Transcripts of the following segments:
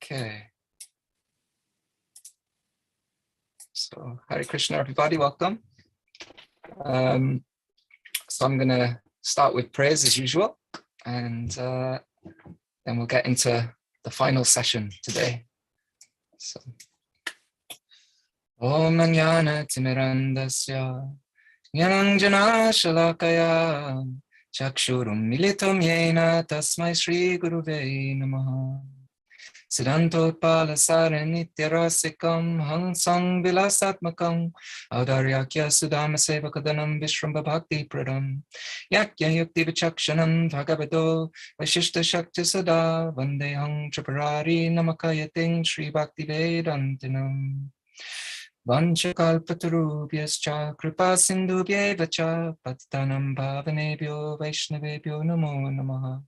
Okay. So Hare Krishna, everybody, welcome. So I'm going to start with prayers as usual, and then we'll get into the final session today. So, Om Jnana Timirandasya Jnananjana Shalakaya Chakshurum Militam Yena Tasmai Shri Guruve Namaha Siddhantotpala Nityarasikam Hansang Vilasatmakam Audaryakya Sudama Sevakadanam Vishramba Bhakti Pradam Yakya Yukti Vichakshanam Bhagavato Vashishta Shakti Sada Vandehang Triparari Namakayating Sri Bhakti Vedantinam Vanchakalpatarubhyascha Kripa Sindhubhyevacha Patitanam Bhavanebhyo Vaishnavebhyo Namo Namaha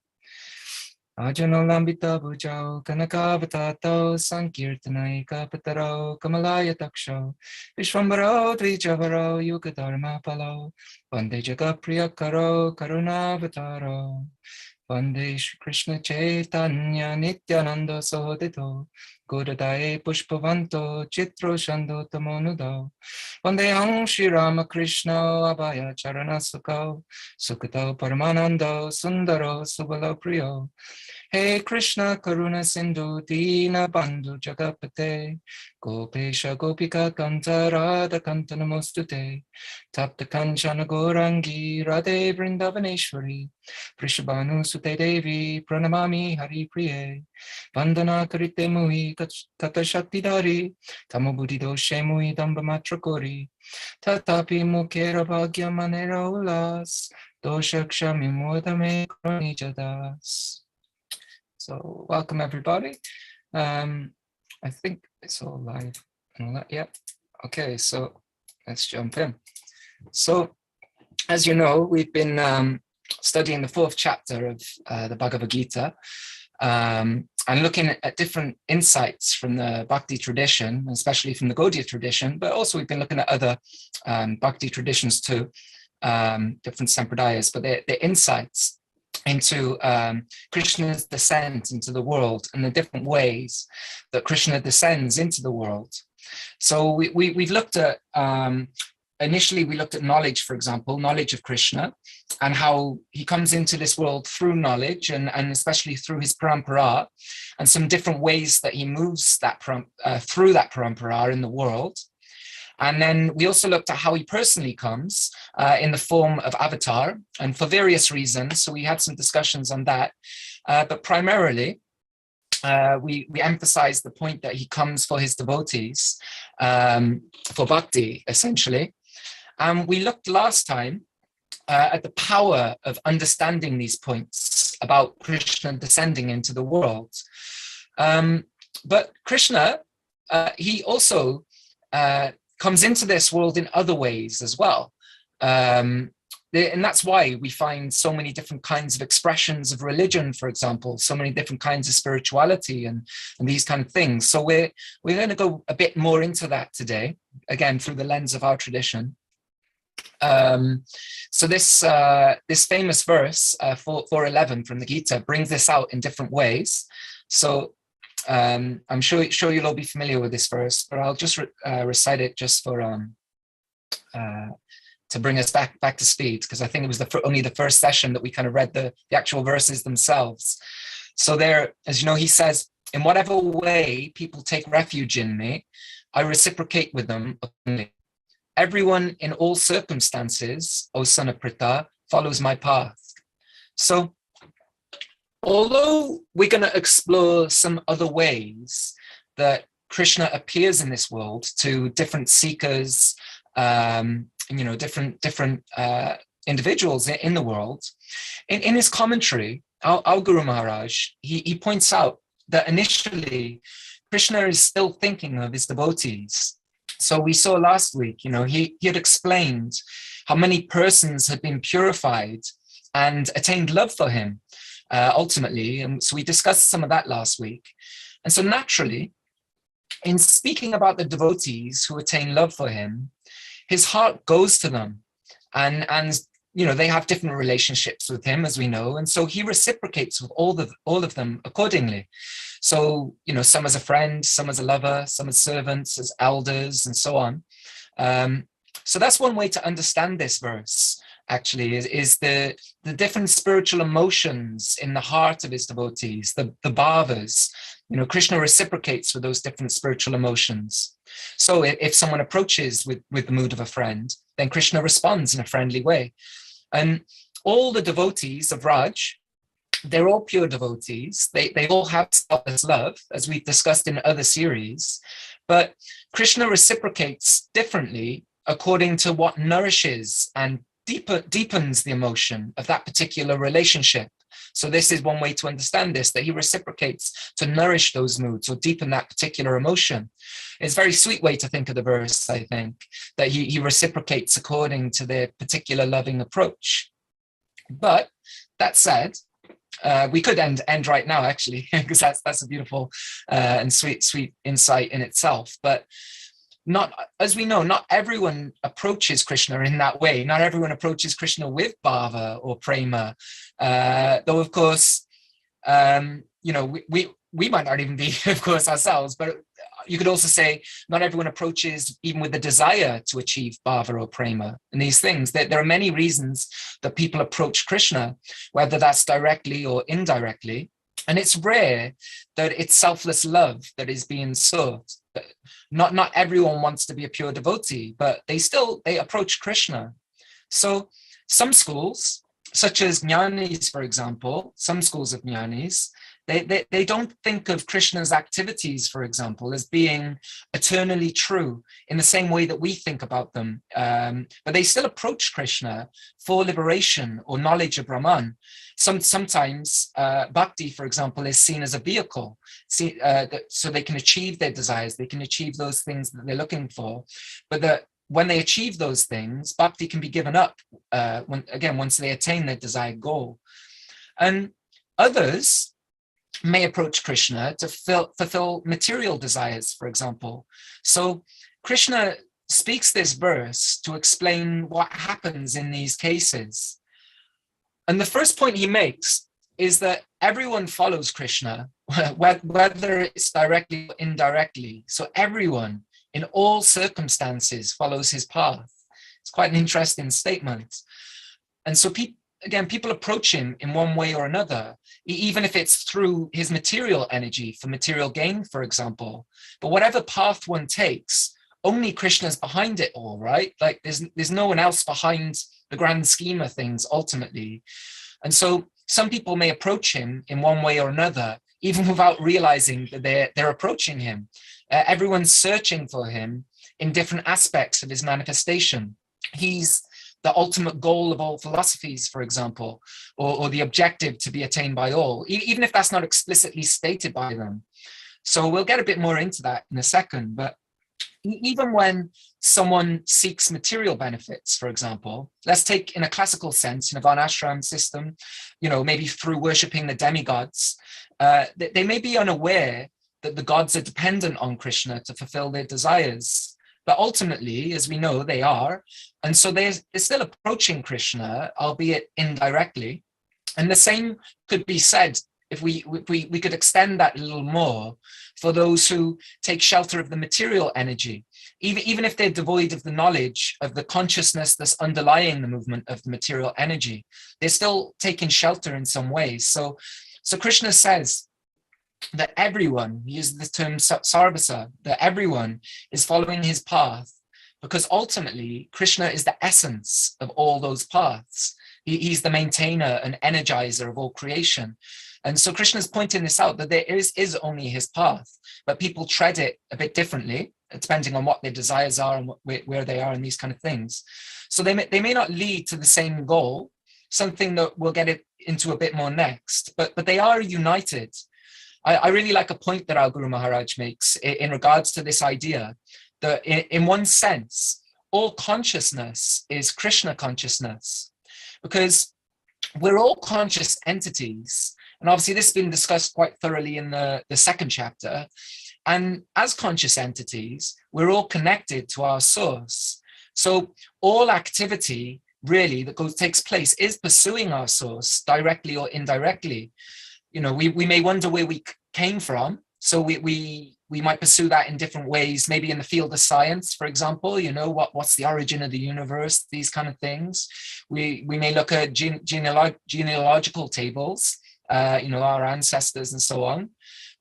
Ajanolambita Bhujao Kanakavatatao Sankirtanai Kapataro Kamalaya Taksho Vishwambaro Dvijavaro Yugadharma Palo Vande Jagapriyakaro Karunavataro Vande Shri Krishna Chaitanya Nityananda Sohodito Godadaye Pushpavanto Chitro Shando Tamonudo Vandeham Shri Ramakrishna Abhaya Charana Sukho Sukhato Paramanando Sundaro Subalo Priyo Hey Krishna Karuna Sindhu Dina Bandhu Jagapate Gopesha Gopika Kanta Radha Kanta Namostute Tapta Kanchana Gorangi Radhe Vrindavaneshwari Prishabhanu Sute Devi Pranamami Hari Priye Vandana Karite Mui Tata Shakti Dari Tamo Buddhi Doshe Mui Damba Matrakori Tatapi Mukera Bhagya Manera Ulas Doshaksha Mimodame Kroni Jadas. So welcome everybody. I think it's all live and all that. Yeah. Okay, so let's jump in. So as you know, we've been studying the 4th chapter of the Bhagavad-Gita and looking at different insights from the Bhakti tradition, especially from the Gaudiya tradition, but also we've been looking at other Bhakti traditions too, different sampradayas, but the insights into Krishna's descent into the world and the different ways that Krishna descends into the world. So we've looked at, initially we looked at knowledge, for example, knowledge of Krishna and how he comes into this world through knowledge and especially through his parampara and some different ways that he moves that through that parampara in the world. And then we also looked at how he personally comes in the form of avatar and for various reasons. So we had some discussions on that. But primarily, we emphasized the point that he comes for his devotees, for bhakti, essentially. And we looked last time at the power of understanding these points about Krishna descending into the world. But Krishna, he also comes into this world in other ways as well. And that's why we find so many different kinds of expressions of religion, for example, so many different kinds of spirituality and these kind of things. So we're going to go a bit more into that today, again, through the lens of our tradition. So this famous verse, 4:11 from the Gita, brings this out in different ways. So I'm sure you'll all be familiar with this verse, but I'll just recite it just for to bring us back to speed, because I think it was only the first session that we kind of read the actual verses themselves. So there, as you know, he says, "In whatever way people take refuge in me, I reciprocate with them openly. Everyone in all circumstances, O son of Pritha, follows my path." So although we're going to explore some other ways that Krishna appears in this world to different seekers, different individuals in the world, in his commentary, our Guru Maharaj, he points out that initially Krishna is still thinking of his devotees. So we saw last week, he had explained how many persons had been purified and attained love for him. Ultimately, and so we discussed some of that last week. And so naturally, in speaking about the devotees who attain love for him, his heart goes to them and they have different relationships with him, as we know, and so he reciprocates with all of them accordingly. So, some as a friend, some as a lover, some as servants, as elders, and so on. So that's one way to understand this verse, actually, is the different spiritual emotions in the heart of his devotees, the bhavas. Krishna reciprocates with those different spiritual emotions. So if someone approaches with the mood of a friend, then Krishna responds in a friendly way. And all the devotees of Raj, they're all pure devotees. They all have selfless love, as we've discussed in other series. But Krishna reciprocates differently according to what nourishes and deepens the emotion of that particular relationship. So this is one way to understand this, that he reciprocates to nourish those moods or deepen that particular emotion. It's a very sweet way to think of the verse, I think, that he reciprocates according to their particular loving approach. But that said, we could end right now, actually, because that's a beautiful and sweet insight in itself. But as we know, not everyone approaches Krishna in that way. Not everyone approaches Krishna with bhava or prema. Though, of course, we might not even be, of course, ourselves, but you could also say not everyone approaches even with the desire to achieve bhava or prema and these things. There are many reasons that people approach Krishna, whether that's directly or indirectly. And it's rare that it's selfless love that is being sought. Not everyone wants to be a pure devotee, but they approach Krishna. So some schools, such as Jnanis, for example, some schools of Jnanis, they don't think of Krishna's activities, for example, as being eternally true in the same way that we think about them. But they still approach Krishna for liberation or knowledge of Brahman. Sometimes bhakti, for example, is seen as a vehicle, so they can achieve their desires, they can achieve those things that they're looking for. But when they achieve those things, bhakti can be given up, once they attain their desired goal. And others may approach Krishna to fulfill material desires, for example. So Krishna speaks this verse to explain what happens in these cases. And the first point he makes is that everyone follows Krishna, whether it's directly or indirectly. So everyone in all circumstances follows his path. It's quite an interesting statement. And so people approach him in one way or another, even if it's through his material energy for material gain, for example. But whatever path one takes, only Krishna's behind it all, right? Like there's no one else behind the grand scheme of things ultimately. And so some people may approach him in one way or another, even without realizing that they're approaching him. Everyone's searching for him in different aspects of his manifestation. He's the ultimate goal of all philosophies, for example, or the objective to be attained by all, even if that's not explicitly stated by them. So we'll get a bit more into that in a second. But even when someone seeks material benefits, for example, let's take in a classical sense, in a varnashram system, maybe through worshipping the demigods, they may be unaware that the gods are dependent on Krishna to fulfill their desires. But ultimately, as we know, they are. And so they're still approaching Krishna, albeit indirectly. And the same could be said if we could extend that a little more for those who take shelter of the material energy. Even if they're devoid of the knowledge of the consciousness that's underlying the movement of the material energy, they're still taking shelter in some ways. So Krishna says that everyone, he uses the term sarvasa, that everyone is following his path, because ultimately Krishna is the essence of all those paths. He's the maintainer and energizer of all creation. And so Krishna's pointing this out, that there is only his path, but people tread it a bit differently, depending on what their desires are and where they are and these kind of things. So they may not lead to the same goal, something that we'll get into a bit more next, but they are united. I really like a point that our Guru Maharaj makes in regards to this idea that in one sense, all consciousness is Krishna consciousness, because we're all conscious entities. And obviously this has been discussed quite thoroughly in the second chapter. And as conscious entities, we're all connected to our source. So all activity really that takes place is pursuing our source directly or indirectly. We may wonder where we came from, so we might pursue that in different ways, maybe in the field of science, for example. What's the origin of the universe, these kind of things. We may look at genealogical tables, our ancestors and so on.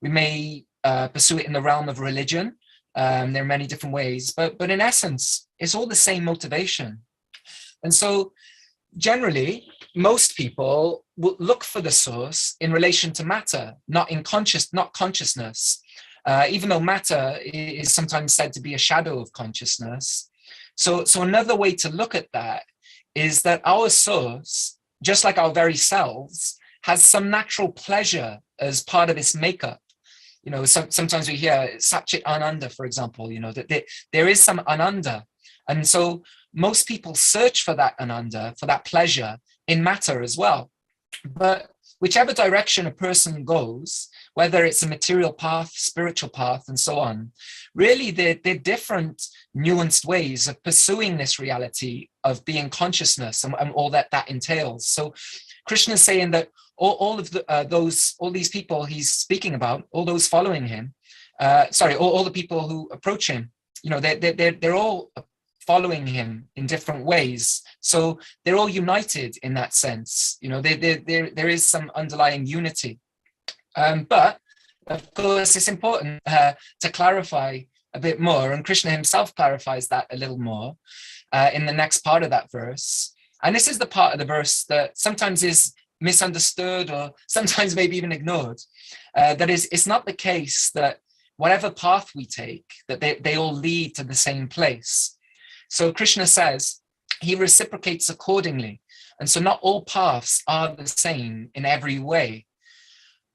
We may pursue it in the realm of religion. There are many different ways, but in essence, it's all the same motivation. And so generally, most people will look for the source in relation to matter, not consciousness. Even though matter is sometimes said to be a shadow of consciousness. So another way to look at that is that our source, just like our very selves, has some natural pleasure as part of its makeup. Sometimes we hear Satchit Ananda, for example, that there is some Ananda. And so most people search for that Ananda, for that pleasure in matter as well. But whichever direction a person goes, whether it's a material path, spiritual path, and so on, really they're different nuanced ways of pursuing this reality of being consciousness and all that entails. So Krishna is saying that all these people he's speaking about, all those following him, all the people who approach him, they're all following him in different ways. So they're all united in that sense. There is some underlying unity. But of course, it's important to clarify a bit more, and Krishna himself clarifies that a little more in the next part of that verse. And this is the part of the verse that sometimes is misunderstood or sometimes maybe even ignored. That is, it's not the case that whatever path we take, that they all lead to the same place. So Krishna says he reciprocates accordingly. And so not all paths are the same in every way.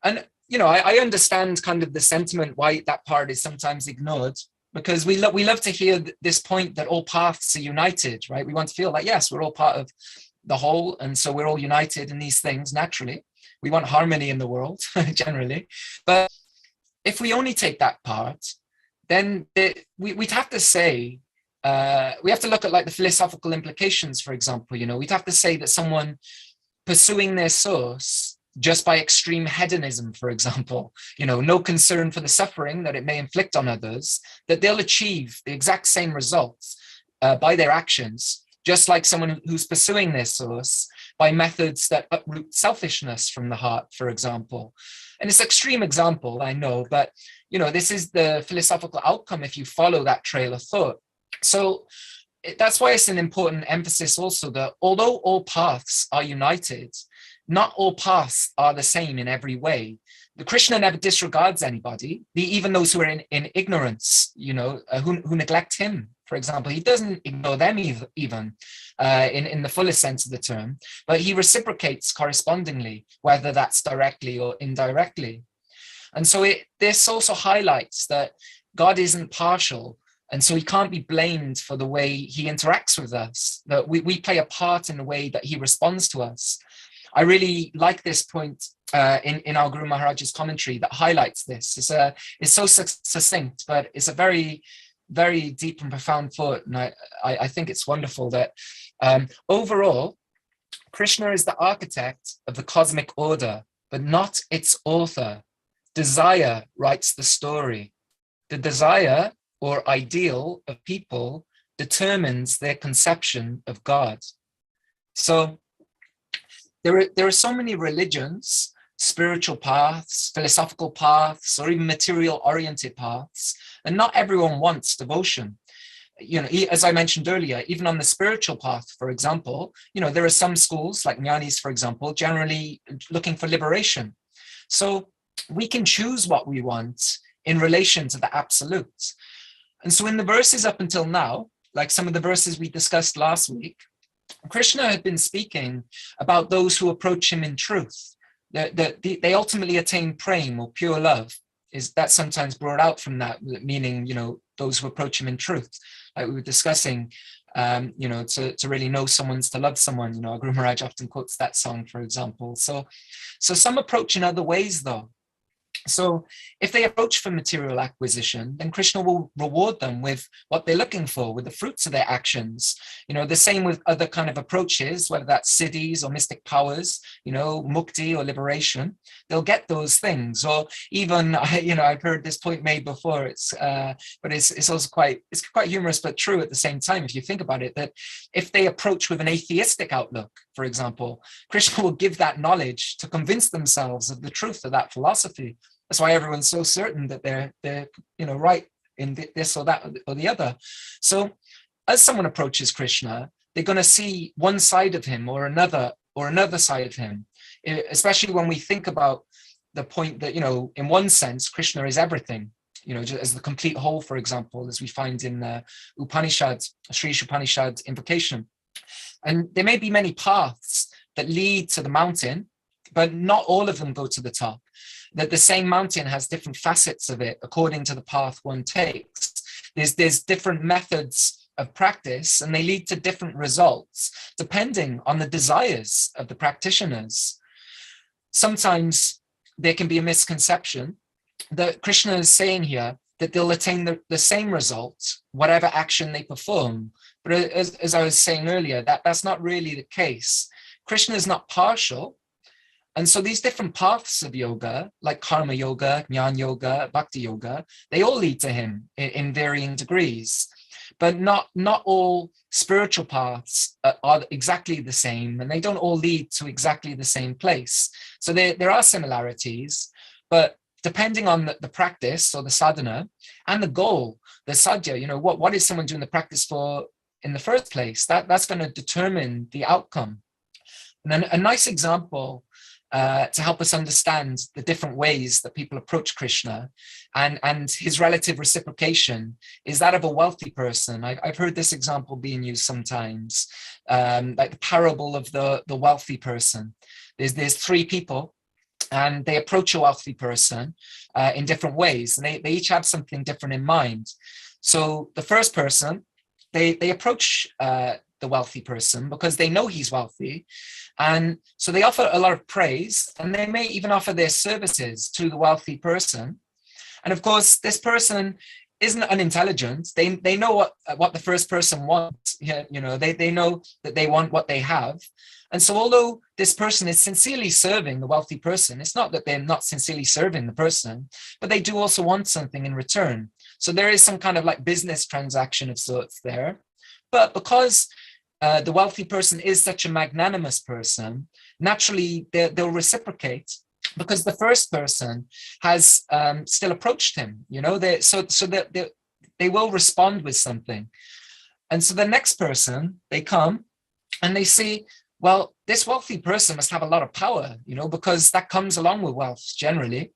And, I understand kind of the sentiment why that part is sometimes ignored, because we love to hear this point that all paths are united, right? We want to feel like, yes, we're all part of the whole. And so we're all united in these things naturally. We want harmony in the world generally. But if we only take that part, then we'd have to say, we have to look at like the philosophical implications, for example. We'd have to say that someone pursuing their source just by extreme hedonism, for example, no concern for the suffering that it may inflict on others, that they'll achieve the exact same results by their actions, just like someone who's pursuing their source by methods that uproot selfishness from the heart, for example. And it's an extreme example, I know, but this is the philosophical outcome if you follow that trail of thought. So that's why it's an important emphasis also that although all paths are united, not all paths are the same in every way. The Krishna never disregards anybody, even those who are in ignorance, who neglect him, for example. He doesn't ignore them even in the fullest sense of the term, but he reciprocates correspondingly, whether that's directly or indirectly. And so this also highlights that God isn't partial, and so he can't be blamed for the way he interacts with us, that we play a part in the way that he responds to us. I really like this point in our Guru Maharaj's commentary that highlights this. It's so succinct, but it's a very, very deep and profound thought. And I think it's wonderful that overall, Krishna is the architect of the cosmic order, but not its author. Desire writes the story. The desire or ideal of people determines their conception of God. So there are so many religions, spiritual paths, philosophical paths, or even material-oriented paths, and not everyone wants devotion. As I mentioned earlier, even on the spiritual path, for example, there are some schools like Jnanis, for example, generally looking for liberation. So we can choose what we want in relation to the absolute. And so in the verses up until now, like some of the verses we discussed last week, Krishna had been speaking about those who approach him in truth, that they ultimately attain prema or pure love. Is that sometimes brought out from that, meaning, those who approach him in truth, like we were discussing, to really know someone's to love someone. Guru Maharaj often quotes that song, for example. So some approach in other ways, though. So if they approach for material acquisition, then Krishna will reward them with what they're looking for, with the fruits of their actions. The same with other kind of approaches, whether that's siddhis or mystic powers, mukti or liberation, they'll get those things. Or even, I've heard this point made before, but it's also quite humorous, but true at the same time, if you think about it, that if they approach with an atheistic outlook, for example, Krishna will give that knowledge to convince themselves of the truth of that philosophy. That's why everyone's so certain that they're right in this or that or the other. So as someone approaches Krishna, they're going to see one side of him or another side of him, especially when we think about the point that, in one sense, Krishna is everything, just as the complete whole, for example, as we find in the Upanishad, Sri Upanishad invocation. And there may be many paths that lead to the mountain, but not all of them go to the top. That the same mountain has different facets of it according to the path one takes. There's different methods of practice, and they lead to different results depending on the desires of the practitioners. Sometimes there can be a misconception that Krishna is saying here that they'll attain the same result, whatever action they perform. But as I was saying earlier, that's not really the case. Krishna is not partial. And so these different paths of yoga, like karma yoga, jnana yoga, bhakti yoga, they all lead to him in varying degrees. But not all spiritual paths are exactly the same, and they don't all lead to exactly the same place. So there are similarities, but depending on the practice or the sadhana and the goal, the sadhya, what is someone doing the practice for in the first place? That's going to determine the outcome. And then a nice example to help us understand the different ways that people approach Krishna and his relative reciprocation is that of a wealthy person. I've heard this example being used sometimes, like the parable of the wealthy person. There's three people, and they approach a wealthy person in different ways, and they each have something different in mind. So the first person, they approach the wealthy person because they know he's wealthy. And so they offer a lot of praise, and they may even offer their services to the wealthy person. And of course, this person isn't unintelligent. They know what the first person wants. They know that they want what they have. And so although this person is sincerely serving the wealthy person, it's not that they're not sincerely serving the person, but they do also want something in return. So there is some kind of like business transaction of sorts there. But because the wealthy person is such a magnanimous person, naturally they'll reciprocate because the first person has still approached him, they will respond with something. And so the next person, they come and they see, well, this wealthy person must have a lot of power, because that comes along with wealth generally.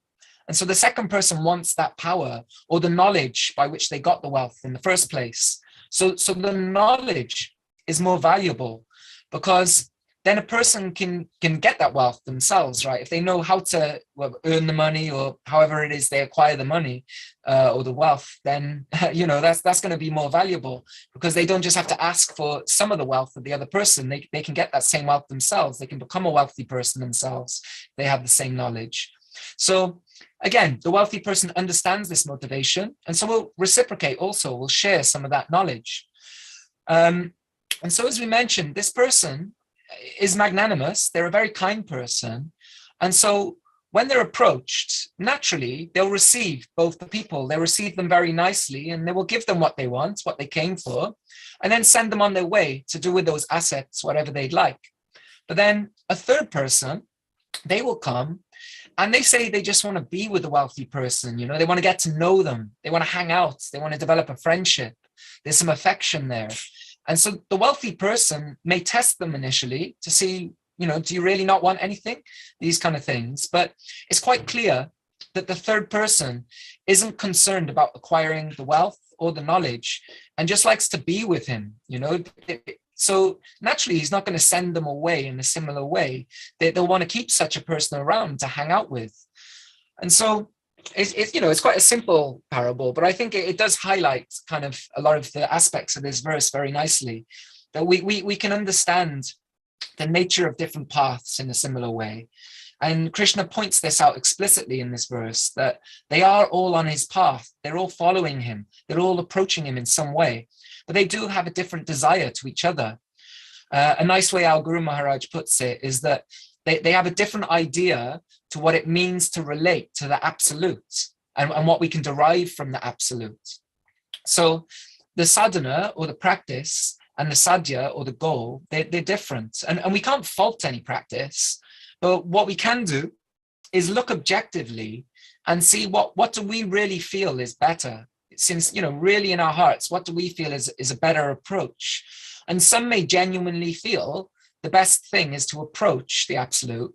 And so the second person wants that power or the knowledge by which they got the wealth in the first place. So the knowledge is more valuable because then a person can get that wealth themselves, right? If they know how to earn the money or however it is they acquire the money or the wealth, then, that's going to be more valuable because they don't just have to ask for some of the wealth of the other person. They can get that same wealth themselves. They can become a wealthy person themselves. They have the same knowledge. So again, the wealthy person understands this motivation, and so will reciprocate also, will share some of that knowledge. And so as we mentioned, this person is magnanimous. They're a very kind person. And so when they're approached, naturally, they'll receive both the people. They'll receive them very nicely, and they will give them what they want, what they came for, and then send them on their way to do with those assets whatever they'd like. But then a third person, they will come and they say they just want to be with the wealthy person. They want to get to know them. They want to hang out. They want to develop a friendship. There's some affection there. And so the wealthy person may test them initially to see, do you really not want anything? These kind of things. But it's quite clear that the third person isn't concerned about acquiring the wealth or the knowledge and just likes to be with him, So naturally, he's not going to send them away in a similar way. They'll want to keep such a person around to hang out with. And so it's quite a simple parable, but I think it does highlight kind of a lot of the aspects of this verse very nicely, that we can understand the nature of different paths in a similar way. And Krishna points this out explicitly in this verse, that they are all on his path. They're all following him. They're all approaching him in some way, but they do have a different desire to each other. A nice way our Guru Maharaj puts it is that they have a different idea to what it means to relate to the absolute and what we can derive from the absolute. So the sadhana or the practice and the sadhya or the goal, they're different. And we can't fault any practice, but what we can do is look objectively and see what do we really feel is better. Since, really in our hearts, what do we feel is a better approach? And some may genuinely feel the best thing is to approach the absolute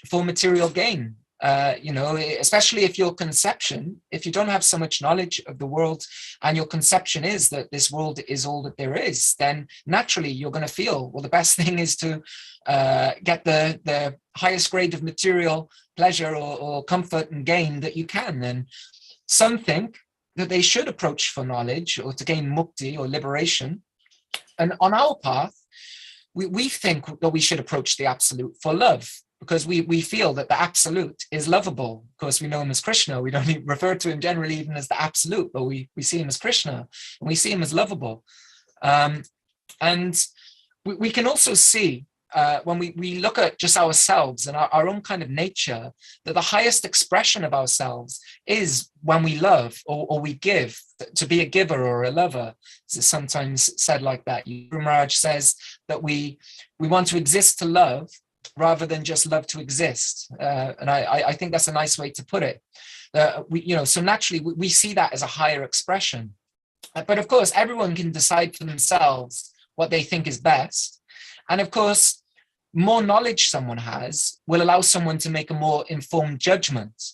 for material gain. Especially if your conception, if you don't have so much knowledge of the world and your conception is that this world is all that there is, then naturally you're going to feel, well, the best thing is to get the highest grade of material pleasure or comfort and gain that you can. And some think that they should approach for knowledge or to gain mukti or liberation. And on our path, we think that we should approach the absolute for love, because we feel that the absolute is lovable. Of course, we know him as Krishna. We don't even refer to him generally even as the absolute, but we see him as Krishna, and we see him as lovable. And we can also see when we look at just ourselves and our own kind of nature, that the highest expression of ourselves is when we love or we give, to be a giver or a lover. It's sometimes said like that. Guru Maharaj says that we want to exist to love rather than just love to exist. And I think that's a nice way to put it. So naturally we see that as a higher expression. But of course, everyone can decide for themselves what they think is best. And of course, more knowledge someone has will allow someone to make a more informed judgment.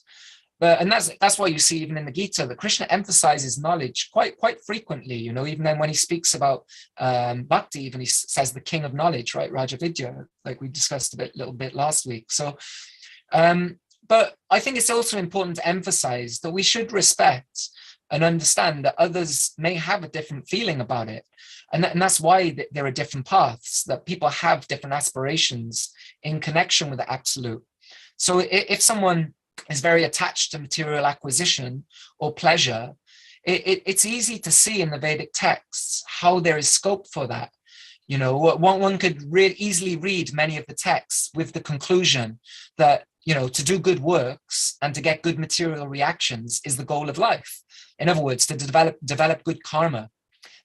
And that's why you see even in the Gita that Krishna emphasizes knowledge quite frequently. Even then when he speaks about bhakti, even he says the king of knowledge, right? Raja Vidya, like we discussed a little bit last week. So, but I think it's also important to emphasize that we should respect and understand that others may have a different feeling about it. And that's why there are different paths, that people have different aspirations in connection with the absolute. So if someone is very attached to material acquisition or pleasure, it's easy to see in the Vedic texts how there is scope for that. One could easily read many of the texts with the conclusion that, to do good works and to get good material reactions is the goal of life. In other words, to develop good karma.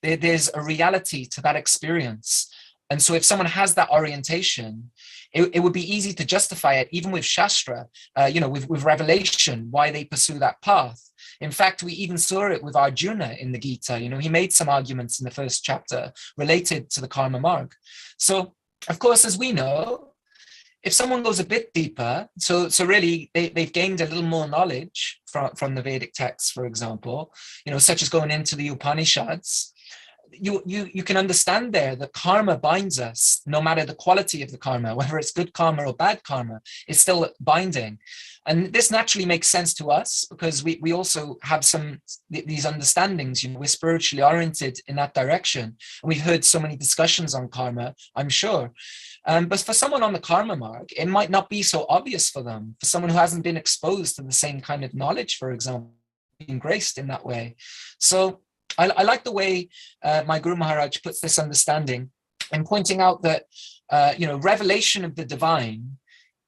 There's a reality to that experience. And so if someone has that orientation, it would be easy to justify it, even with Shastra, with revelation, why they pursue that path. In fact, we even saw it with Arjuna in the Gita. He made some arguments in the first chapter related to the karma marg. So, of course, as we know, if someone goes a bit deeper, so really they've gained a little more knowledge from the Vedic texts, for example, such as going into the Upanishads, you can understand there that karma binds us, no matter the quality of the karma, whether it's good karma or bad karma, it's still binding. And this naturally makes sense to us because we also have these understandings. We're spiritually oriented in that direction. And we've heard so many discussions on karma, I'm sure. But for someone on the karma marg, it might not be so obvious for them. For someone who hasn't been exposed to the same kind of knowledge, for example, being graced in that way. So I like the way my Guru Maharaj puts this understanding and pointing out that, revelation of the divine,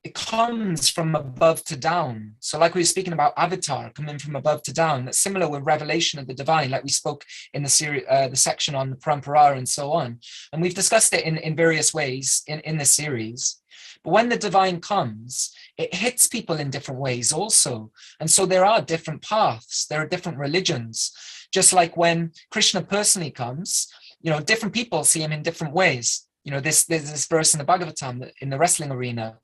it comes from above to down. So like we were speaking about avatar coming from above to down, that's similar with revelation of the divine, like we spoke in the series, the section on the parampara and so on. And we've discussed it in various ways in this series. But when the divine comes, it hits people in different ways also. And so there are different paths, there are different religions. Just like when Krishna personally comes, different people see him in different ways. There's this verse in the Bhagavatam in the wrestling arena.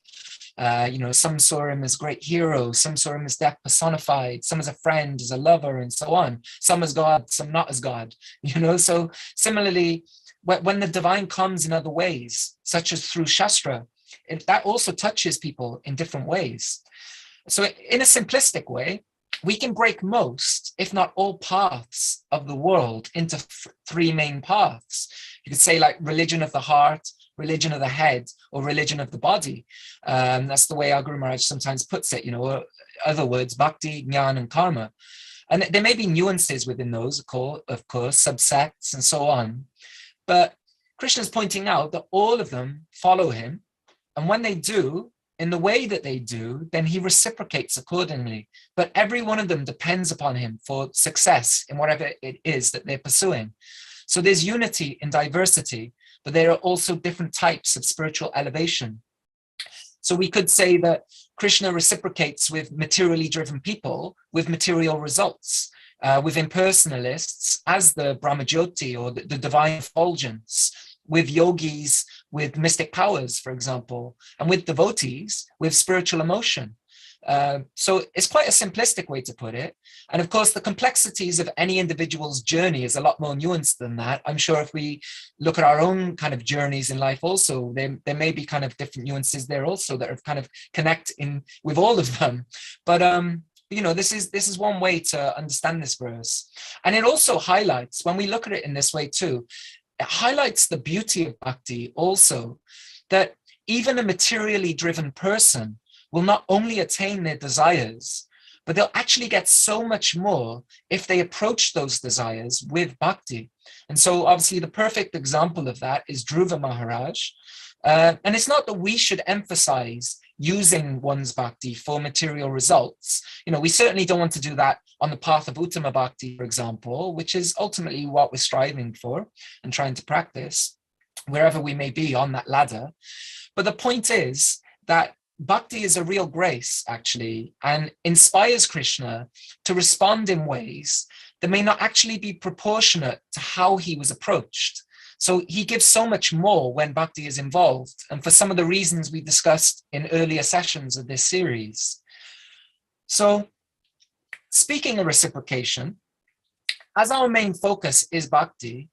Some saw him as great hero, some saw him as death personified, some as a friend, as a lover, and so on. Some as God, some not as God. So similarly, when the divine comes in other ways, such as through Shastra, that also touches people in different ways. So in a simplistic way, we can break most, if not all, paths of the world into three main paths. You could say like religion of the heart, religion of the head or religion of the body. That's the way our Guru Maharaj sometimes puts it, or other words, bhakti, jnana, and karma. And there may be nuances within those, of course, subsects and so on. But Krishna's pointing out that all of them follow him. And when they do, in the way that they do, then he reciprocates accordingly. But every one of them depends upon him for success in whatever it is that they're pursuing. So there's unity in diversity, but there are also different types of spiritual elevation. So we could say that Krishna reciprocates with materially driven people with material results, with impersonalists as the Brahmajyoti or the divine effulgence, with yogis with mystic powers, for example, and with devotees with spiritual emotion. So it's quite a simplistic way to put it. And of course, the complexities of any individual's journey is a lot more nuanced than that. I'm sure if we look at our own kind of journeys in life also, there may be kind of different nuances there also that are kind of connect in with all of them. But this is one way to understand this verse. And it also highlights, when we look at it in this way too, it highlights the beauty of bhakti also, that even a materially driven person will not only attain their desires, but they'll actually get so much more if they approach those desires with bhakti. And so obviously the perfect example of that is Dhruva Maharaj. And it's not that we should emphasize using one's bhakti for material results. We certainly don't want to do that on the path of Uttama Bhakti, for example, which is ultimately what we're striving for and trying to practice wherever we may be on that ladder. But the point is that bhakti is a real grace, actually, and inspires Krishna to respond in ways that may not actually be proportionate to how he was approached. So he gives so much more when bhakti is involved, and for some of the reasons we discussed in earlier sessions of this series. So, speaking of reciprocation, as our main focus is bhakti,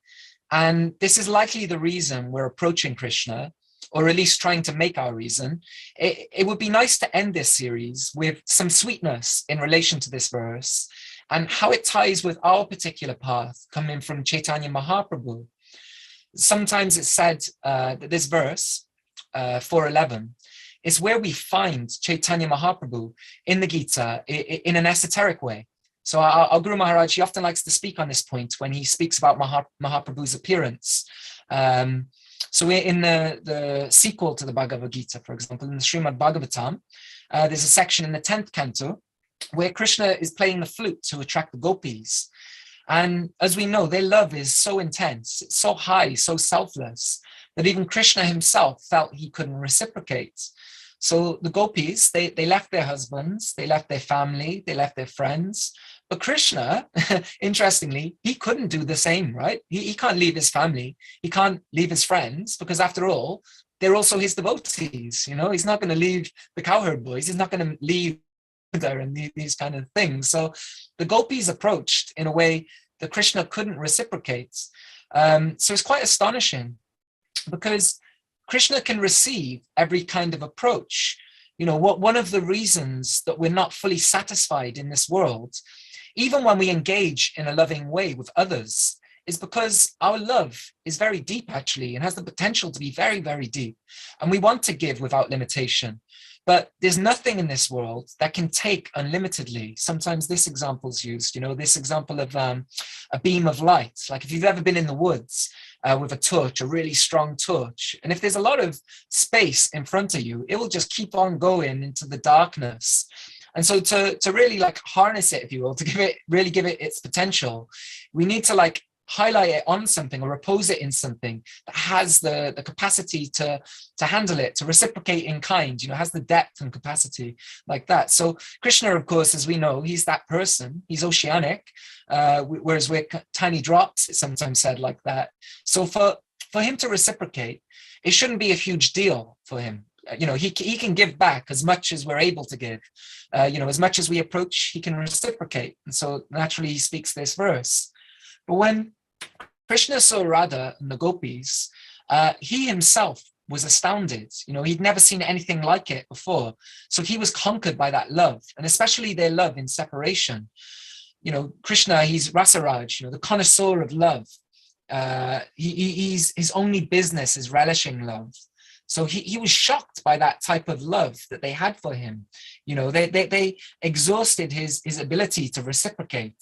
and this is likely the reason we're approaching Krishna, or at least trying to make our reason, it would be nice to end this series with some sweetness in relation to this verse and how it ties with our particular path coming from Chaitanya Mahaprabhu. Sometimes it's said that this verse, 4:11, is where we find Chaitanya Mahaprabhu in the Gita in an esoteric way. So our Guru Maharaj, he often likes to speak on this point when he speaks about Mahaprabhu's appearance. So in the sequel to the Bhagavad-Gita, for example, in the Srimad Bhagavatam, there's a section in the 10th canto where Krishna is playing the flute to attract the gopis. And as we know, their love is so intense, it's so high, so selfless, that even Krishna himself felt he couldn't reciprocate. So the gopis, they left their husbands, they left their family, they left their friends. But Krishna, interestingly, he couldn't do the same, right? He can't leave his family. He can't leave his friends because after all, they're also his devotees. He's not going to leave the cowherd boys. He's not going to leave there and these kind of things. So the gopis approached in a way that Krishna couldn't reciprocate. So it's quite astonishing because Krishna can receive every kind of approach. One of the reasons that we're not fully satisfied in this world, even when we engage in a loving way with others, is because our love is very deep, actually, and has the potential to be very, very deep. And we want to give without limitation. But there's nothing in this world that can take unlimitedly. Sometimes this example is used, this example of a beam of light. Like if you've ever been in the woods with a torch, a really strong torch, and if there's a lot of space in front of you, it will just keep on going into the darkness. And so to really harness it, if you will, to really give it its potential, we need to highlight it on something or repose it in something that has the capacity to handle it, to reciprocate in kind, has the depth and capacity like that. So Krishna, of course, as we know, he's that person. He's oceanic, whereas we're tiny drops, it's sometimes said like that. So for him to reciprocate, it shouldn't be a huge deal for him. He can give back as much as we're able to give. As much as we approach, he can reciprocate. And so naturally he speaks this verse. But when Krishna saw Radha and the gopis, he himself was astounded. He'd never seen anything like it before. So he was conquered by that love, and especially their love in separation. Krishna, he's Rasaraj, the connoisseur of love. his only business is relishing love. So he was shocked by that type of love that they had for him. You know, they exhausted his ability to reciprocate.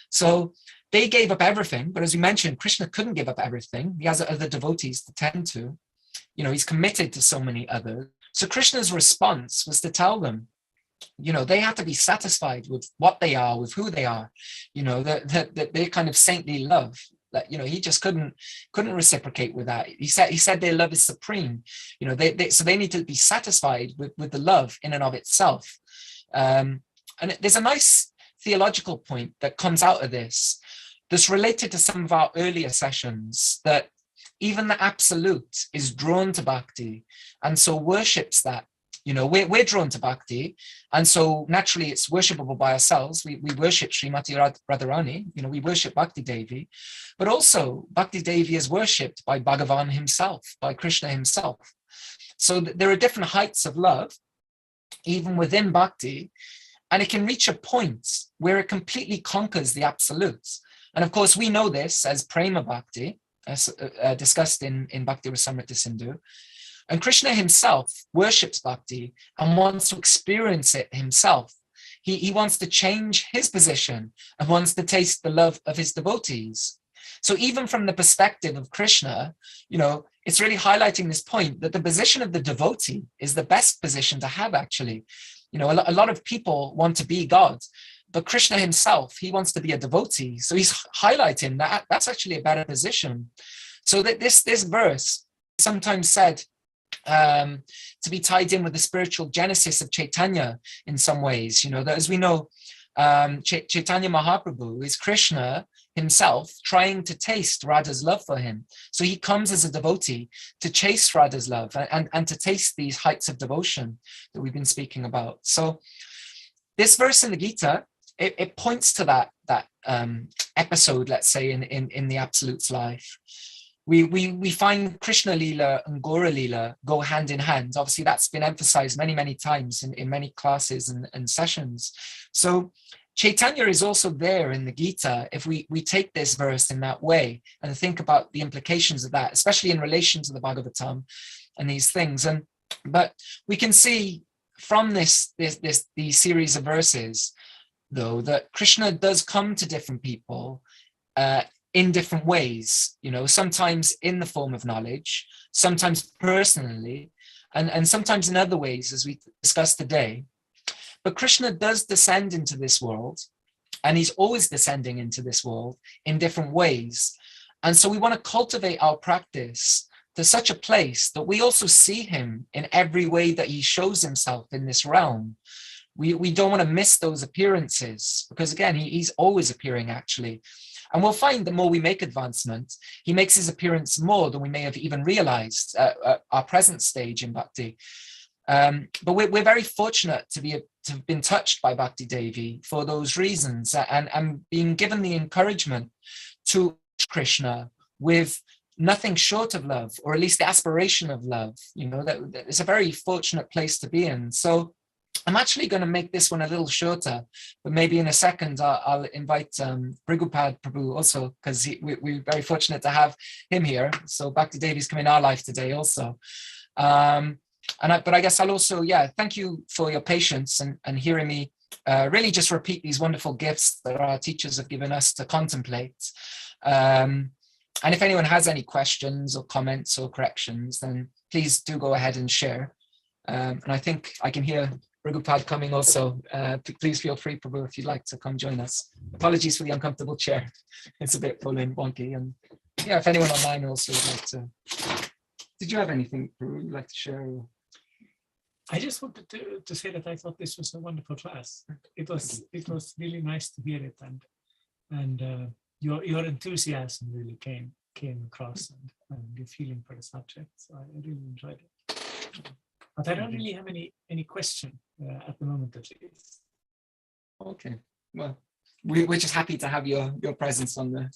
So they gave up everything. But as we mentioned, Krishna couldn't give up everything. He has other devotees to tend to. You know, he's committed to so many others. So Krishna's response was to tell them, you know, they have to be satisfied with what they are, with who they are. You know, that their kind of saintly love. That, you know, he just couldn't reciprocate with that. He said their love is supreme. You know, so they need to be satisfied with the love in and of itself. And there's a nice theological point that comes out of this that's related to some of our earlier sessions, that even the absolute is drawn to bhakti and so worships that. You know, we're drawn to bhakti, and so naturally it's worshipable by ourselves. We worship Srimati Radharani, you know, we worship Bhakti Devi, but also Bhakti Devi is worshipped by Bhagavan himself, by Krishna himself. So there are different heights of love, even within bhakti, and it can reach a point where it completely conquers the absolutes. And of course, we know this as Prema Bhakti, as discussed in Bhakti Rasamrita Sindhu. And Krishna himself worships bhakti and wants to experience it himself. He wants to change his position and wants to taste the love of his devotees. So even from the perspective of Krishna, you know, it's really highlighting this point that the position of the devotee is the best position to have, actually. You know, a lot of people want to be God, but Krishna himself, he wants to be a devotee. So he's highlighting that that's actually a better position. So that this verse sometimes said to be tied in with the spiritual genesis of Chaitanya in some ways. You know, that as we know, Chaitanya Mahaprabhu is Krishna himself trying to taste Radha's love for him. So he comes as a devotee to chase Radha's love and to taste these heights of devotion that we've been speaking about. So this verse in the Gita, it points to that episode, let's say, in the Absolute's life. We find Krishna Lila and Gora Lila go hand in hand. Obviously, that's been emphasized many, many times in many classes and sessions. So Chaitanya is also there in the Gita if we take this verse in that way and think about the implications of that, especially in relation to the Bhagavatam and these things. But we can see from these series of verses, though, that Krishna does come to different people in different ways, you know, sometimes in the form of knowledge, sometimes personally, and sometimes in other ways, as we discussed today. But Krishna does descend into this world, and he's always descending into this world in different ways. And so we want to cultivate our practice to such a place that we also see him in every way that he shows himself in this realm. We don't want to miss those appearances, because again, he's always appearing, actually. And we'll find the more we make advancement, he makes his appearance more than we may have even realized at our present stage in Bhakti. But we're very fortunate to have been touched by Bhakti Devi for those reasons, and being given the encouragement to Krishna with nothing short of love, or at least the aspiration of love. You know, that it's a very fortunate place to be in. So I'm actually going to make this one a little shorter, but maybe in a second I'll invite Brigupad Prabhu also, because we're very fortunate to have him here. So Bhakti Devi's come in our life today also. But I guess I'll also, thank you for your patience and hearing me really just repeat these wonderful gifts that our teachers have given us to contemplate. And if anyone has any questions or comments or corrections, then please do go ahead and share. And I think I can hear Ragupad coming also. Please feel free, Prabhu, if you'd like to come join us. Apologies for the uncomfortable chair. It's a bit full and wonky. And yeah, if anyone online also would like to. Did you have anything, Prabhu, you'd like to share? I just wanted to say that I thought this was a wonderful class. It was really nice to hear it, and your enthusiasm really came across, and your feeling for the subject. So I really enjoyed it. But I don't really have any question at the moment, at least. Okay, well, we're just happy to have your presence on the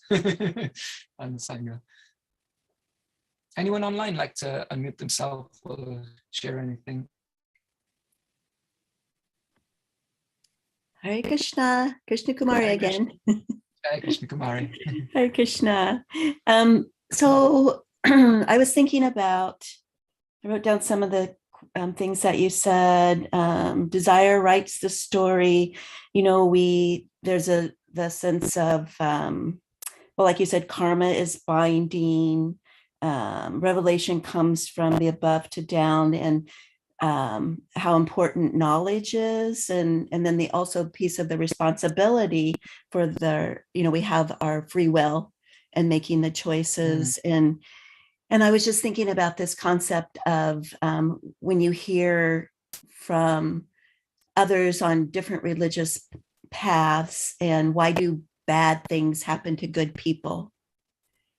on the Sangha. Anyone online like to unmute themselves or share anything? Hare Krishna, Krishna Kumari again. Hare Krishna Kumari. Hare Krishna. So I was thinking about, I wrote down some of the things that you said. Desire writes the story. You know, there's the sense of, well, like you said, karma is binding. Revelation comes from the above to down, and how important knowledge is, and then the also piece of the responsibility for we have our free will and making the choices. And I was just thinking about this concept of when you hear from others on different religious paths, and why do bad things happen to good people?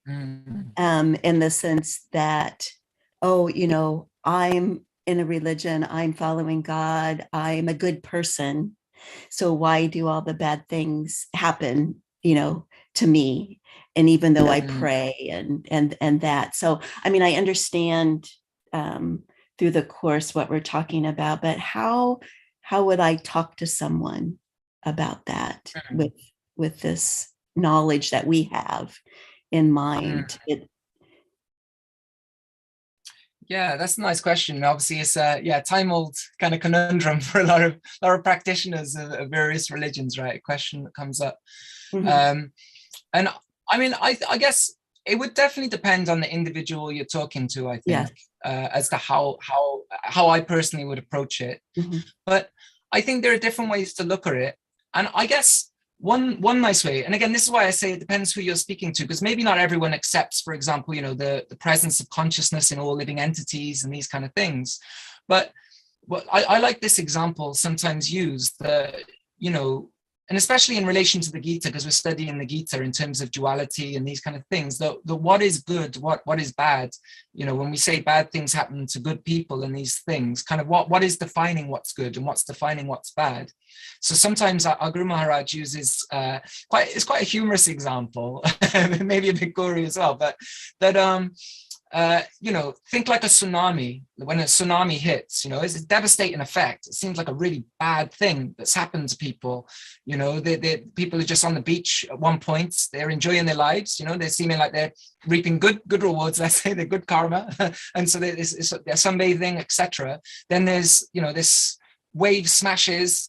In the sense that, I'm in a religion, I'm following God, I'm a good person, so why do all the bad things happen, to me? And even though I pray and that. So, I mean, I understand through the course what we're talking about, but how would I talk to someone about that with this knowledge that we have in mind? Yeah, that's a nice question. Obviously, it's a time-old kind of conundrum for a lot of practitioners of various religions, right? A question that comes up. And I mean, I guess it would definitely depend on the individual you're talking to, I think, as to how I personally would approach it. But I think there are different ways to look at it. And I guess one nice way, and again, this is why I say it depends who you're speaking to, because maybe not everyone accepts, for example, the presence of consciousness in all living entities and these kind of things. But I like this example sometimes used, and especially in relation to the Gita, because we're studying the Gita in terms of duality and these kind of things, the what is good, what is bad, when we say bad things happen to good people and these things, kind of what is defining what's good and what's defining what's bad. So sometimes our Guru Maharaj uses it's quite a humorous example, maybe a bit gory as well, but that think like a tsunami. When a tsunami hits, it's a devastating effect. It seems like a really bad thing that's happened to people. People are just on the beach at one point, they're enjoying their lives, they're seeming like they're reaping good rewards, let's say, they're good karma. And so they're sunbathing, etc. Then there's, this wave smashes,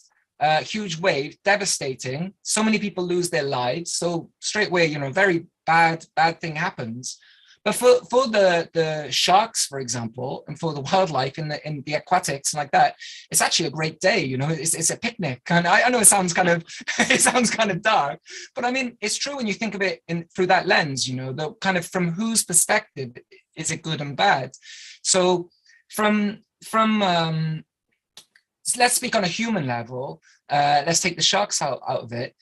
huge wave, devastating. So many people lose their lives. So straight away, very bad thing happens. But for the sharks, for example, and for the wildlife in the aquatics like that, it's actually a great day. It's a picnic. And I know it sounds kind of dark, but I mean, it's true when you think of it through that lens. The kind of from whose perspective is it good and bad. So from let's speak on a human level. Let's take the sharks out of it.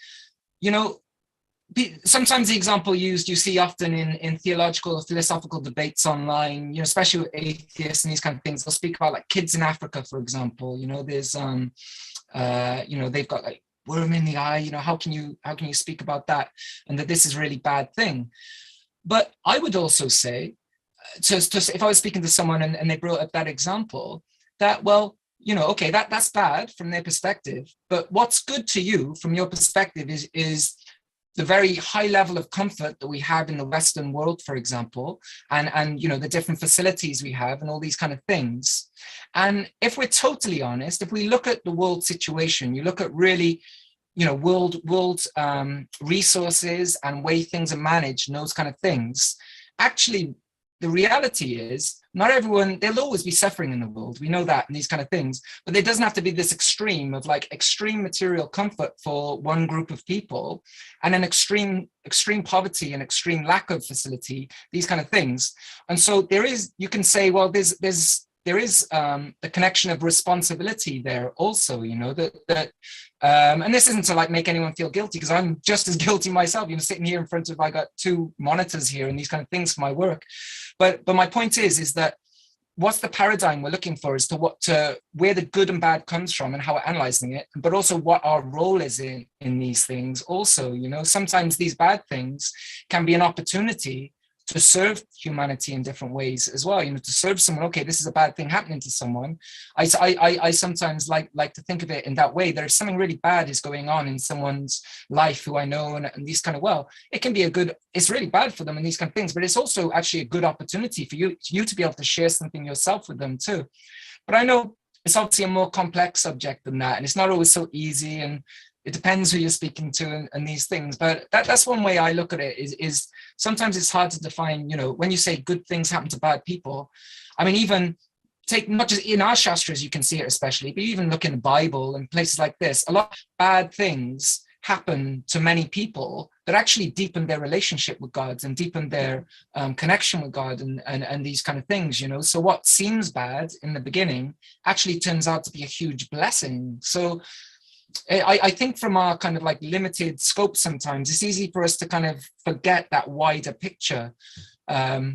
Sometimes the example used you see often in theological or philosophical debates online, especially with atheists and these kind of things, they'll speak about like kids in Africa, for example. There's they've got like worm in the eye. How can you speak about that, and that this is a really bad thing? But I would also say, just if I was speaking to someone and they brought up that example, that okay, that's bad from their perspective, but what's good to you from your perspective is the very high level of comfort that we have in the Western world, for example, and the different facilities we have and all these kind of things. And if we're totally honest, if we look at the world situation, you look at really, world resources and way things are managed and those kind of things, actually, the reality is not everyone, there'll always be suffering in the world. We know that, and these kind of things, but there doesn't have to be this extreme of like extreme material comfort for one group of people and an extreme poverty and extreme lack of facility, these kind of things. And so you can say, well, there is the connection of responsibility there also, and this isn't to like make anyone feel guilty, because I'm just as guilty myself, sitting here in front of, I got 2 monitors here and these kind of things for my work. But my point is that what's the paradigm we're looking for as to where the good and bad comes from and how we're analyzing it, but also what our role is in these things also. Sometimes these bad things can be an opportunity to serve humanity in different ways as well, to serve someone. Okay, this is a bad thing happening to someone. I sometimes like to think of it in that way. There's something really bad is going on in someone's life who I know, and these kind of, well, it can be it's really bad for them and these kind of things, but it's also actually a good opportunity for you to be able to share something yourself with them too. But I know it's obviously a more complex subject than that, and it's not always so easy, and it depends who you're speaking to and these things. But that's one way I look at it, is sometimes it's hard to define, when you say good things happen to bad people. I mean, even take, not just in our Shastras, you can see it especially, but even look in the Bible and places like this, a lot of bad things happen to many people that actually deepen their relationship with God and deepen their connection with God and these kind of things, So what seems bad in the beginning actually turns out to be a huge blessing. So I think from our kind of like limited scope, sometimes it's easy for us to kind of forget that wider picture. But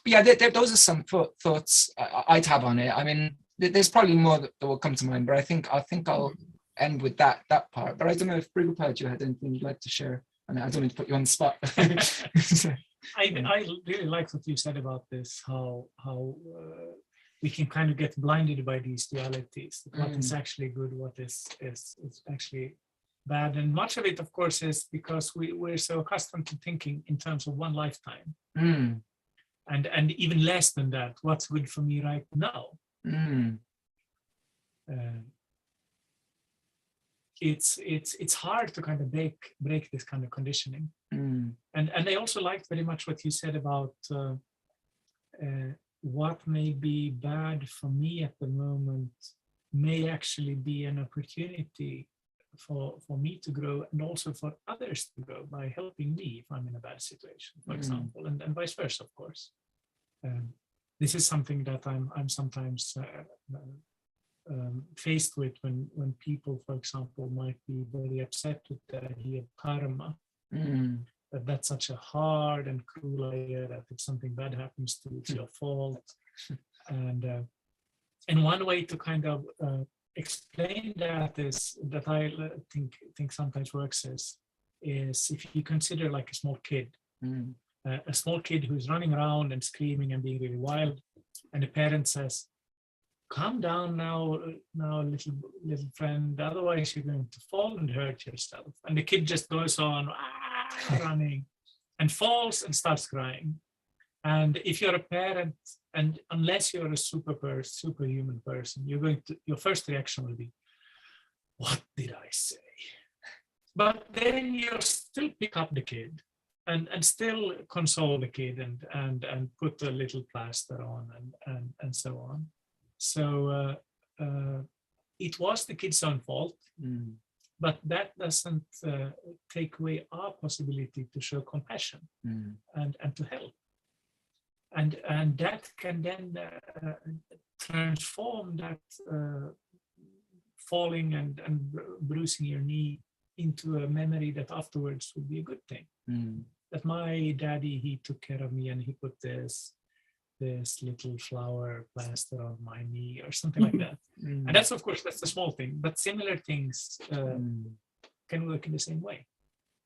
yeah, those are some thoughts I'd have on it. I mean, there's probably more that will come to mind, but I think I'll end with that part. But I don't know if Prabhupada, you had anything you'd like to share. And I don't need to put you on the spot. I really like what you said about this, how we can kind of get blinded by these dualities, what is actually good, what is actually bad. And much of it, of course, is because we're so accustomed to thinking in terms of one lifetime. And even less than that, what's good for me right now. It's hard to kind of break this kind of conditioning. And I also liked very much what you said about what may be bad for me at the moment may actually be an opportunity for me to grow, and also for others to grow by helping me if I'm in a bad situation, for example, and vice versa, of course. This is something that I'm sometimes faced with when people, for example, might be very upset with the idea of karma. That's such a hard and cruel idea that if something bad happens to you, it's your fault. And one way to kind of explain that is that I think sometimes works is if you consider like a small kid, a small kid who's running around and screaming and being really wild, and the parent says, "Calm down now, little friend, otherwise you're going to fall and hurt yourself." And the kid just goes on running and falls and starts crying. And if you're a parent, and unless you're a superhuman person, your first reaction will be, "What did I say?" But then you'll still pick up the kid and still console the kid and put a little plaster on and so on. So it was the kid's own fault, but that doesn't take away our possibility to show compassion and to help. And that can then transform that falling and bruising your knee into a memory that afterwards would be a good thing. That my daddy, he took care of me and he put this little flower plaster on my knee or something like that. And that's, of course, that's the small thing, but similar things can work in the same way.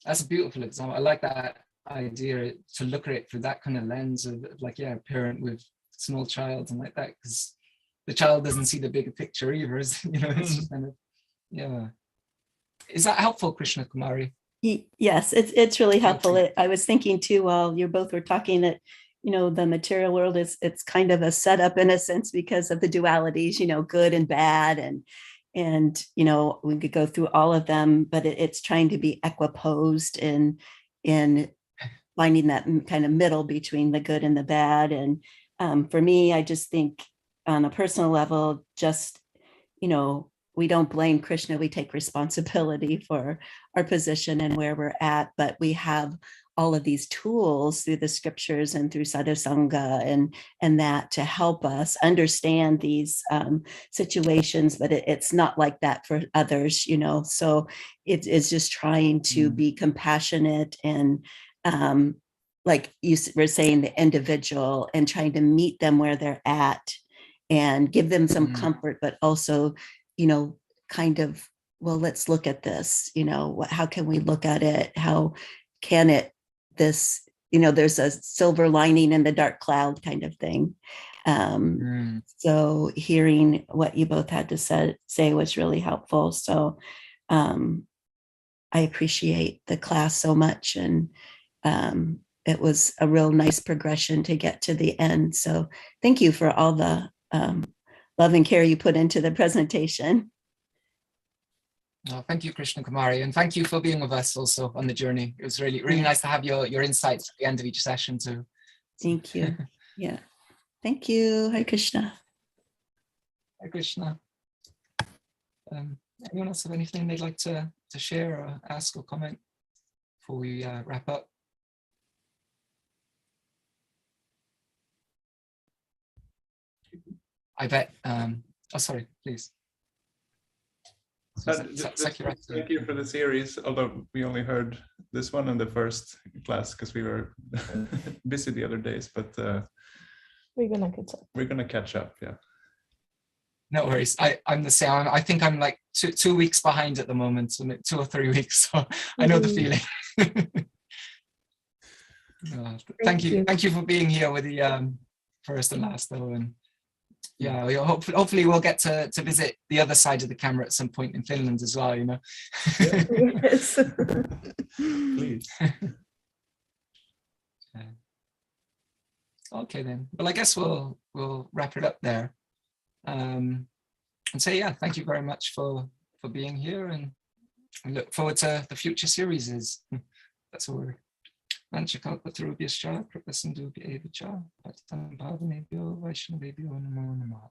That's a beautiful example. I like that idea, to look at it through that kind of lens of like, a parent with small child and like that, because the child doesn't see the bigger picture either, it's just kind of, Is that helpful, Krishna Kumari? Yes, it's really helpful. I was thinking too, while you both were talking, that the material world it's kind of a setup in a sense because of the dualities, good and bad, and we could go through all of them, but it's trying to be equiposed in finding that kind of middle between the good and the bad. And for me, I just think on a personal level, just we don't blame Krishna, we take responsibility for our position and where we're at, but we have all of these tools through the scriptures and through sadhusanga and that to help us understand these situations, but it's not like that for others, so it's just trying to be compassionate and like you were saying, the individual, and trying to meet them where they're at and give them some comfort, but also kind of, well, let's look at this, how can we look at it? How can this there's a silver lining in the dark cloud kind of thing. So hearing what you both had to say was really helpful. So I appreciate the class so much, and it was a real nice progression to get to the end. So thank you for all the love and care you put into the presentation. Oh, thank you, Krishna Kumari, and thank you for being with us also on the journey. It was really nice to have your insights at the end of each session too. Thank you. Yeah. Thank you. Hare Krishna. Hare Krishna. Anyone else have anything they'd like to share or ask or comment before we wrap up? I bet. Oh, sorry, please. Thank you for the series, although we only heard this one in the first class because we were busy the other days, but we're gonna catch up. Yeah. No worries. I'm the same. I think I'm like two weeks behind at the moment, so 2 or 3 weeks. So I know the feeling. Thank you for being here with the first and last though, and yeah, hopefully we'll get to visit the other side of the camera at some point in Finland as well. Yes. Please. Okay then. Well, I guess we'll wrap it up there. And say thank you very much for being here, and I look forward to the future series. That's a word. Vanchakalpatarubhyascha kripasindubhya evacha patitam pavanebhyo vaishnavebhyo namo namaha.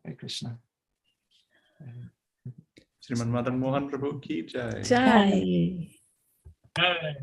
Hare Krishna. Sriman Madana-mohana Prabhu ki jai. Jai. Jai.